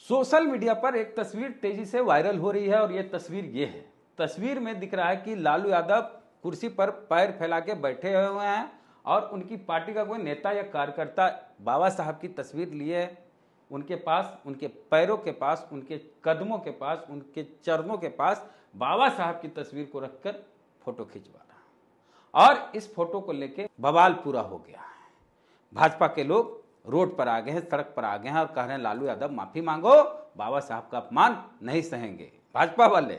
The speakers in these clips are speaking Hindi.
सोशल मीडिया पर एक तस्वीर तेजी से वायरल हो रही है और ये तस्वीर ये है। तस्वीर में दिख रहा है कि लालू यादव कुर्सी पर पैर फैला के बैठे हुए हैं और उनकी पार्टी का कोई नेता या कार्यकर्ता बाबा साहब की तस्वीर लिए उनके पास, उनके पैरों के पास, उनके कदमों के पास, उनके चरणों के पास बाबा साहब की तस्वीर को रखकर फोटो खिंचवा रहा और इस फोटो को लेके बवाल पूरा हो गया है। भाजपा के लोग रोड पर आ गए हैं, सड़क पर आ गए हैं और कह रहे हैं लालू यादव माफी मांगो, बाबा साहब का अपमान नहीं सहेंगे भाजपा वाले।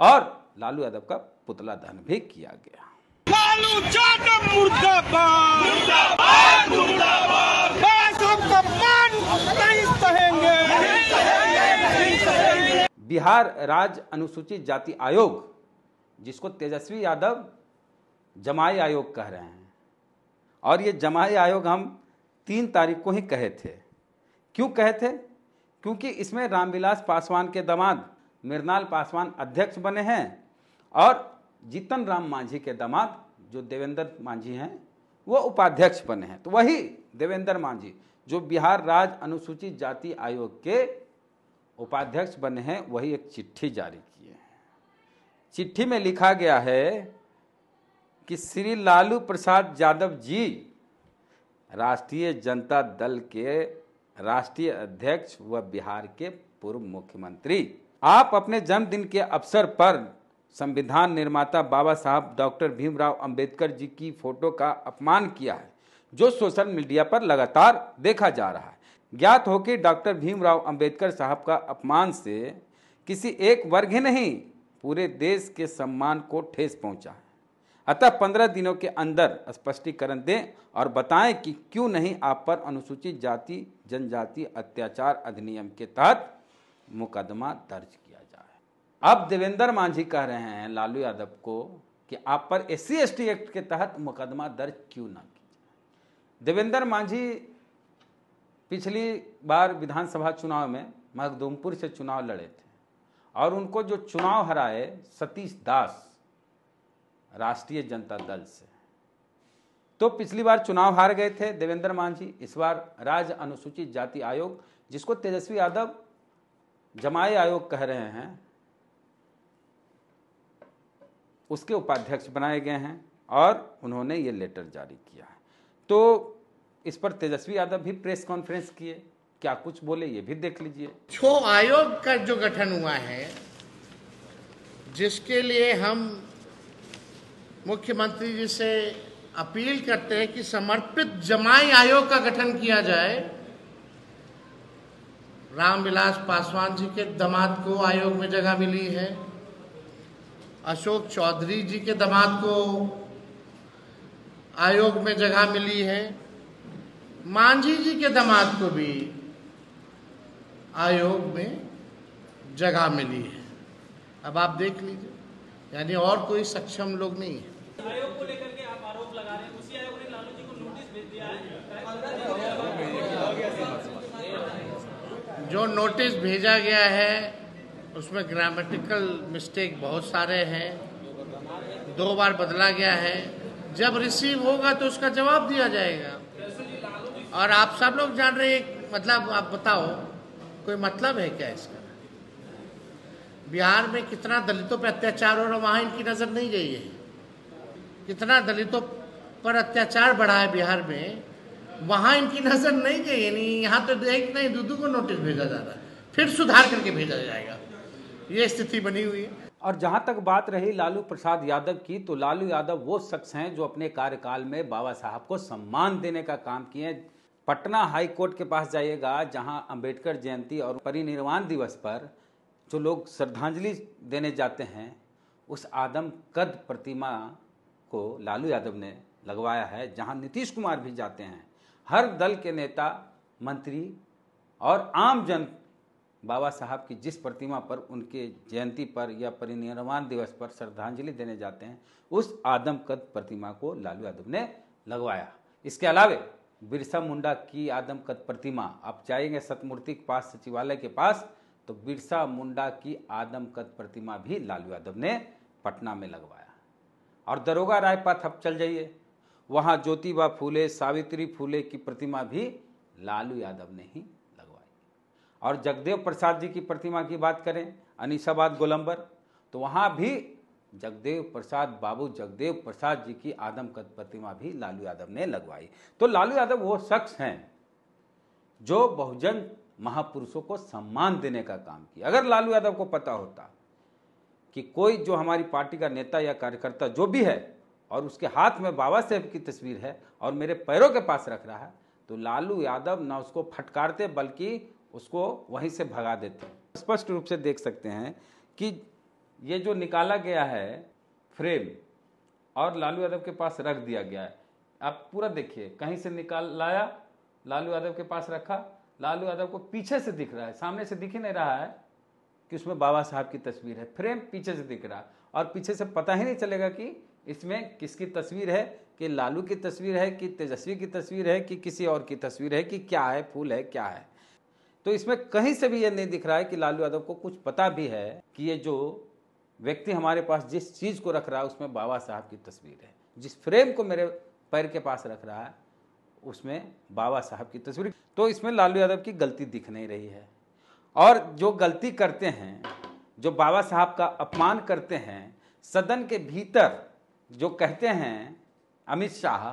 और लालू यादव का पुतला दहन भी किया गया। लालू यादव मुर्दाबाद, मुर्दाबाद, मुर्दाबाद, बाबा साहब का अपमान नहीं सहेंगे। बिहार राज्य अनुसूचित जाति आयोग, जिसको तेजस्वी यादव जमाई आयोग कह रहे हैं, और ये जमाई आयोग हम 3 तारीख को ही कहे थे। क्यों कहे थे? क्योंकि इसमें रामविलास पासवान के दामाद मृणाल पासवान अध्यक्ष बने हैं और जीतन राम मांझी के दामाद जो देवेंद्र मांझी हैं वो उपाध्यक्ष बने हैं। तो वही देवेंद्र मांझी जो बिहार राज्य अनुसूचित जाति आयोग के उपाध्यक्ष बने हैं, वही एक चिट्ठी जारी किए हैं। चिट्ठी में लिखा गया है कि श्री लालू प्रसाद यादव जी राष्ट्रीय जनता दल के राष्ट्रीय अध्यक्ष व बिहार के पूर्व मुख्यमंत्री, आप अपने जन्मदिन के अवसर पर संविधान निर्माता बाबा साहब डॉक्टर भीमराव अंबेडकर जी की फोटो का अपमान किया है, जो सोशल मीडिया पर लगातार देखा जा रहा है। ज्ञात हो कि डॉक्टर भीमराव अंबेडकर साहब का अपमान से किसी एक वर्ग ही नहीं, पूरे देश के सम्मान को ठेस पहुंचा है। अतः 15 दिनों के अंदर स्पष्टीकरण दें और बताएं कि क्यों नहीं आप पर अनुसूचित जाति जनजाति अत्याचार अधिनियम के तहत मुकदमा दर्ज किया जाए। अब देवेंद्र मांझी कह रहे हैं लालू यादव को कि आप पर SC/ST एक्ट के तहत मुकदमा दर्ज क्यों ना किया जाए। देवेंद्र मांझी पिछली बार विधानसभा चुनाव में मखदूमपुर से चुनाव लड़े थे और उनको जो चुनाव हराए सतीश दास राष्ट्रीय जनता दल से, तो पिछली बार चुनाव हार गए थे देवेंद्र मांझी। इस बार राज्य अनुसूचित जाति आयोग, जिसको तेजस्वी यादव जमाई आयोग कह रहे हैं, उसके उपाध्यक्ष बनाए गए हैं और उन्होंने ये लेटर जारी किया है। तो इस पर तेजस्वी यादव भी प्रेस कॉन्फ्रेंस किए, क्या कुछ बोले ये भी देख लीजिए। छो आयोग का जो गठन हुआ है, जिसके लिए हम मुख्यमंत्री जी से अपील करते हैं कि समर्पित जमाई आयोग का गठन किया जाए। रामविलास पासवान जी के दामाद को आयोग में जगह मिली है, अशोक चौधरी जी के दामाद को आयोग में जगह मिली है, मांझी जी के दामाद को भी आयोग में जगह मिली है। अब आप देख लीजिए, यानी और कोई सक्षम लोग नहीं है। आयोग को लेकर के आप आरोप लगा रहे हैं, उसी आयोग ने लालू जी को नोटिस भेज दिया है। जो नोटिस भेजा गया है उसमें ग्रामेटिकल मिस्टेक बहुत सारे हैं, 2 बार बदला गया है। जब रिसीव होगा तो उसका जवाब दिया जाएगा। और आप सब लोग जान रहे हैं, मतलब आप बताओ कोई मतलब है क्या इसका? बिहार में कितना दलितों पर अत्याचार हो रहा है, वहां इनकी नजर नहीं गई है। कितना दलितों पर अत्याचार बढ़ा है बिहार में, वहां इनकी नजर नहीं गई। नहीं, यहाँ तो एक नहीं 2 को नोटिस भेजा जा रहा है, फिर सुधार करके भेजा जाएगा। ये स्थिति बनी हुई है। और जहां तक बात रही लालू प्रसाद यादव की, तो लालू यादव वो शख्स हैं जो अपने कार्यकाल में बाबा साहब को सम्मान देने का काम किए। पटना हाई कोर्ट के पास जाइएगा, जहां अंबेडकर जयंती और परिनिर्वाण दिवस पर जो लोग श्रद्धांजलि देने जाते हैं, उस आदम कद प्रतिमा को लालू यादव ने लगवाया है। जहां नीतीश कुमार भी जाते हैं, हर दल के नेता, मंत्री और आम जन बाबा साहब की जिस प्रतिमा पर उनके जयंती पर या परिनिर्वाण दिवस पर श्रद्धांजलि देने जाते हैं, उस आदम कद प्रतिमा को लालू यादव ने लगवाया। इसके अलावे बिरसा मुंडा की आदम कद प्रतिमा, आप जाएंगे सतमूर्ति के पास, सचिवालय के पास, तो बिरसा मुंडा की आदम कद प्रतिमा भी लालू यादव ने पटना में लगवाया। और दरोगा रायपाथ आप चल जाइए, वहाँ ज्योतिबा फूले, सावित्री फूले की प्रतिमा भी लालू यादव ने ही लगवाई। और जगदेव प्रसाद जी की प्रतिमा की बात करें अनीसाबाद गोलंबर, तो वहाँ भी जगदेव प्रसाद, बाबू जगदेव प्रसाद जी की आदमकद प्रतिमा भी लालू यादव ने लगवाई। तो लालू यादव वो शख्स हैं जो बहुजन महापुरुषों को सम्मान देने का काम किया। अगर लालू यादव को पता होता कि कोई जो हमारी पार्टी का नेता या कार्यकर्ता जो भी है और उसके हाथ में बाबा साहेब की तस्वीर है और मेरे पैरों के पास रख रहा है, तो लालू यादव ना उसको फटकारते बल्कि उसको वहीं से भगा देते। स्पष्ट रूप से देख सकते हैं कि ये जो निकाला गया है फ्रेम और लालू यादव के पास रख दिया गया है, आप पूरा देखिए, कहीं से निकाल लाया, लालू यादव के पास रखा, लालू यादव को पीछे से दिख रहा है, सामने से दिख ही नहीं रहा है कि उसमें बाबा साहब की तस्वीर है। फ्रेम पीछे से दिख रहा है और पीछे से पता ही नहीं चलेगा कि इसमें किसकी तस्वीर है, कि लालू की तस्वीर है, कि तेजस्वी की तस्वीर है, कि किसी और की तस्वीर है, कि क्या है, फूल है, क्या है। तो इसमें कहीं से भी ये नहीं दिख रहा है कि लालू यादव को कुछ पता भी है कि ये जो व्यक्ति हमारे पास जिस चीज़ को रख रहा है उसमें बाबा साहब की तस्वीर है, जिस फ्रेम को मेरे पैर के पास रख रहा है उसमें बाबा साहब की तस्वीर। तो इसमें लालू यादव की गलती दिख नहीं रही है। और जो गलती करते हैं, जो बाबा साहब का अपमान करते हैं, सदन के भीतर जो कहते हैं अमित शाह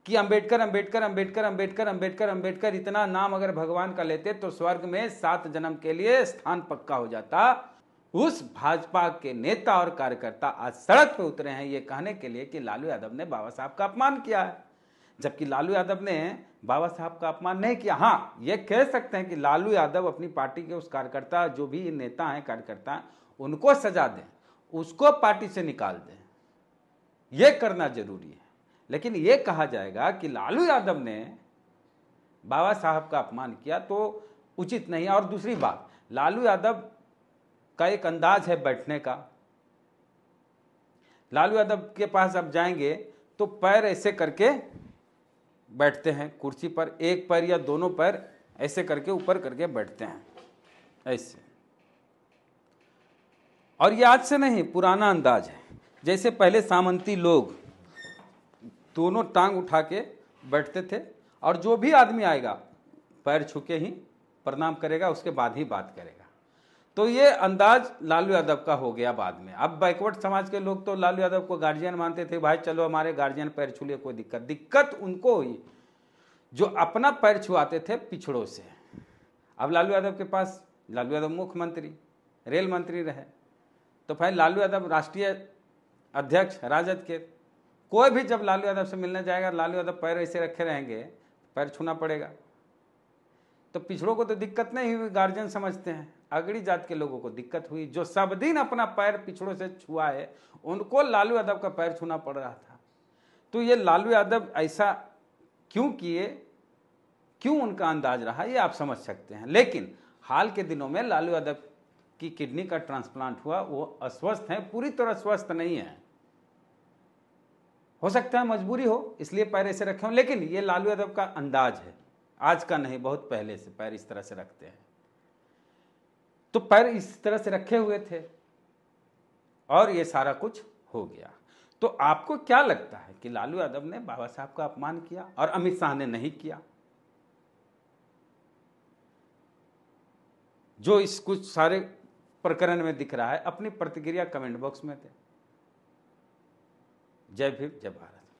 कि अंबेडकर अंबेडकर अंबेडकर अंबेडकर अंबेडकर अंबेडकर, इतना नाम अगर भगवान का लेते तो स्वर्ग में 7 जन्म के लिए स्थान पक्का हो जाता, उस भाजपा के नेता और कार्यकर्ता आज सड़क पे उतरे हैं ये कहने के लिए कि लालू यादव ने बाबा साहब का अपमान किया है, जबकि लालू यादव ने बाबा साहब का अपमान नहीं किया। हाँ, ये कह सकते हैं कि लालू यादव अपनी पार्टी के उस कार्यकर्ता, जो भी नेता हैं कार्यकर्ता, उनको सजा दें, उसको पार्टी से निकाल दें, ये करना जरूरी है। लेकिन ये कहा जाएगा कि लालू यादव ने बाबा साहब का अपमान किया तो उचित नहीं है। और दूसरी बात, लालू यादव का एक अंदाज है बैठने का। लालू यादव के पास अब जाएंगे तो पैर ऐसे करके बैठते हैं कुर्सी पर, एक पैर या दोनों पैर ऐसे करके ऊपर करके बैठते हैं ऐसे। और ये आज से नहीं, पुराना अंदाज है। जैसे पहले सामंती लोग दोनों टांग उठा के बैठते थे और जो भी आदमी आएगा पैर छूके ही प्रणाम करेगा, उसके बाद ही बात करेगा। तो ये अंदाज लालू यादव का हो गया बाद में। अब बैकवर्ड समाज के लोग तो लालू यादव को गार्जियन मानते थे, भाई चलो हमारे गार्जियन पैर छू लिए, कोई दिक्कत उनको हुई जो अपना पैर छुआते थे पिछड़ों से। अब लालू यादव के पास, लालू यादव मुख्यमंत्री, रेल मंत्री रहे, तो भाई लालू यादव राष्ट्रीय अध्यक्ष राजद के, कोई भी जब लालू यादव से मिलने जाएगा, लालू यादव पैर ऐसे रखे रहेंगे, पैर छूना पड़ेगा। तो पिछड़ों को तो दिक्कत नहीं हुई, गार्जियन समझते हैं। अगड़ी जात के लोगों को दिक्कत हुई, जो सब दिन अपना पैर पिछड़ों से छुआ है, उनको लालू यादव का पैर छूना पड़ रहा था। तो ये लालू यादव ऐसा क्यों किए, क्यों उनका अंदाज रहा, ये आप समझ सकते हैं। लेकिन हाल के दिनों में लालू यादव की किडनी का ट्रांसप्लांट हुआ, वो अस्वस्थ हैं, पूरी तरह स्वस्थ नहीं है। हो सकता है मजबूरी हो इसलिए पैर ऐसे रखे हों, लेकिन ये लालू यादव का अंदाज है, आज का नहीं, बहुत पहले से पैर इस तरह से रखते हैं। तो पैर इस तरह से रखे हुए थे और ये सारा कुछ हो गया। तो आपको क्या लगता है कि लालू यादव ने बाबा साहब का अपमान किया और अमित शाह ने नहीं किया? जो इस कुछ सारे प्रकरण में दिख रहा है, अपनी प्रतिक्रिया कमेंट बॉक्स में दें। जय भीम, जय भारत।